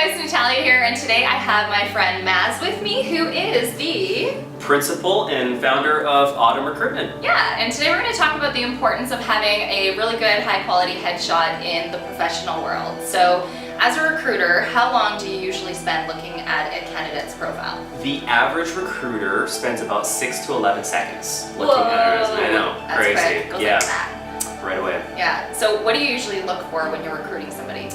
guys, Natalia here, and today I have my friend Maz with me, who is the principal and founder of Autumn Recruitment. Yeah, and today we're going to talk about the importance of having a really good, high-quality headshot in the professional world. So, as a recruiter, how long do you usually spend looking at a candidate's profile? The average recruiter spends about 6 to 11 seconds looking at it. I know, that's crazy. Quick. Goes Yeah, like that. right away. Yeah. So, what do you usually look for when you're recruiting somebody?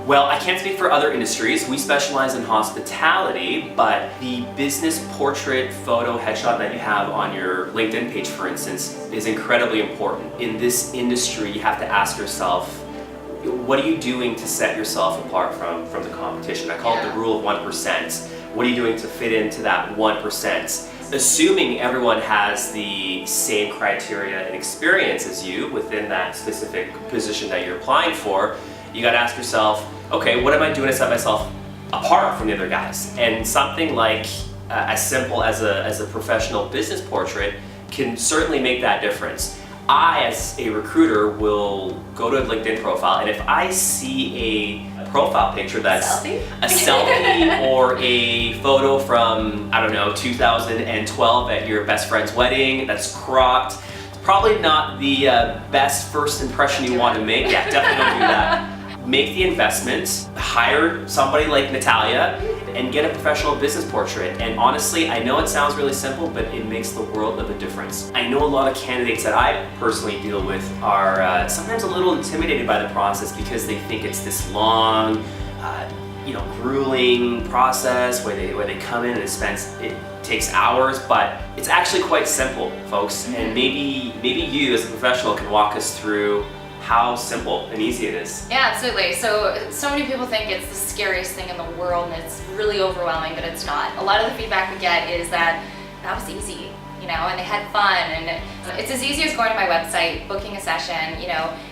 Well, I can't speak for other industries. We specialize in hospitality, but the business portrait photo headshot that you have on your LinkedIn page, for instance, is incredibly important. In this industry, you have to ask yourself, what are you doing to set yourself apart from the competition? I call it the rule of 1%. What are you doing to fit into that 1%? Assuming everyone has the same criteria and experience as you within that specific position that you're applying for, you gotta ask yourself, okay, what am I doing to set myself apart from the other guys? And something like as simple as a professional business portrait can certainly make that difference. I, as a recruiter, will go to a LinkedIn profile, and if I see a profile picture that's a selfie or a photo from, I don't know, 2012 at your best friend's wedding that's cropped, it's probably not the best first impression you want to make. Yeah, definitely don't do that. Make the investment, hire somebody like Natalia, and get a professional business portrait. And honestly, I know it sounds really simple, but it makes the world of a difference. I know a lot of candidates that I personally deal with are sometimes a little intimidated by the process because they think it's this long, grueling process where they come in and it takes hours, but it's actually quite simple, folks. And maybe you as a professional can walk us through how simple and easy it is. Yeah, absolutely. So many people think it's the scariest thing in the world and it's really overwhelming, but it's not. A lot of the feedback we get is that was easy, and they had fun, and it's as easy as going to my website, booking a session,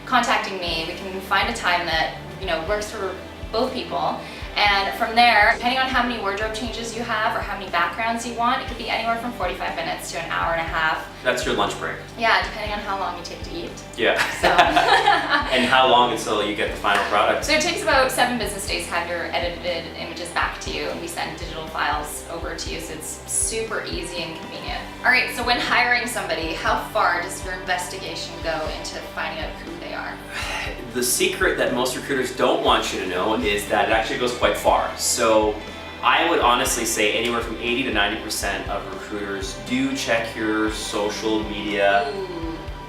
contacting me. We can find a time that, works for both people. And from there, depending on how many wardrobe changes you have or how many backgrounds you want, it could be anywhere from 45 minutes to an hour and a half. That's your lunch break. Yeah, depending on how long you take to eat. Yeah. So. And how long until you get the final product? So it takes about 7 business days to have your edited images back to you, and we send digital files over to you, so it's super easy and convenient. All right, so when hiring somebody, how far does your investigation go into finding out who they are? The secret that most recruiters don't want you to know is that it actually goes quite far. So I would honestly say anywhere from 80 to 90% of recruiters do check your social media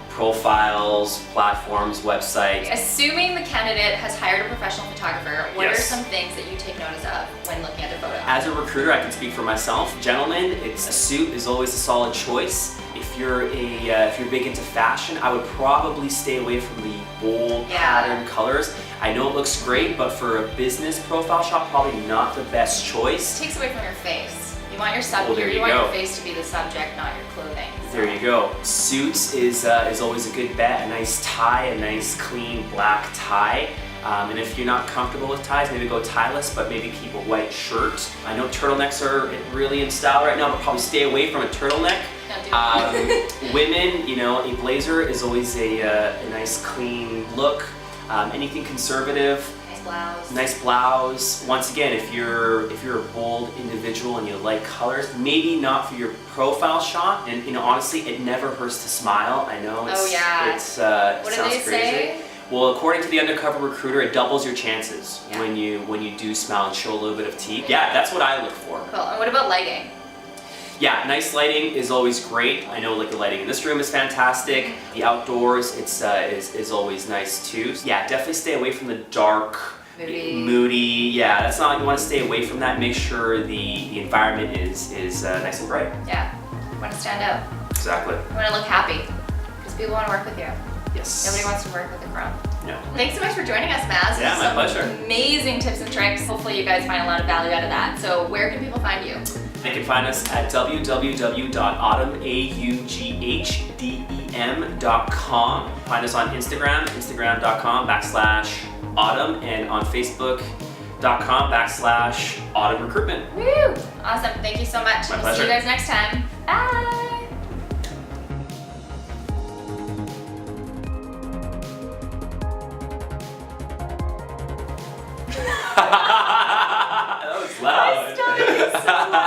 profiles, platforms, websites. Assuming the candidate has hired a professional photographer, what are Yes. some things that you take notice of when looking at their photo? As a recruiter, I can speak for myself. Gentlemen, a suit is always a solid choice. If you're big into fashion, I would probably stay away from the bold pattern colors. I know it looks great, but for a business profile shot, probably not the best choice. It takes away from your face. You want your you want go. your face to be the subject, not your clothing. So. There you go. Suits is always a good bet. A nice tie, a nice clean black tie. And if you're not comfortable with ties, maybe go tieless, but maybe keep a white shirt. I know turtlenecks are really in style right now, but probably stay away from a turtleneck. Women, a blazer is always a nice clean look. Anything conservative. Nice blouse. Once again, if you're a bold individual and you like colors, maybe not for your profile shot. And honestly, it never hurts to smile. I know What sounds did they crazy. say? Well, according to the undercover recruiter, it doubles your chances when you do smile and show a little bit of teeth. Yeah, that's what I look for. Cool. And what about lighting? Yeah, nice lighting is always great. I know the lighting in this room is fantastic. The outdoors, is always nice too. Yeah, definitely stay away from the dark, moody. Yeah, that's not, you want to stay away from that. Make sure the environment is nice and bright. Yeah, you want to stand out. Exactly. You want to look happy, because people want to work with you. Yes. Nobody wants to work with a crumb. No. Thanks so much for joining us, Maz. Yeah, my pleasure. Amazing tips and tricks. Hopefully you guys find a lot of value out of that. So where can people find you? They can find us at www.autumn.com. Find us on Instagram, instagram.com/autumn, and on facebook.com/autumn recruitment. Woo! Awesome. Thank you so much. My We'll pleasure. see you guys next time. Bye! Ha ha ha ha ha! you so much.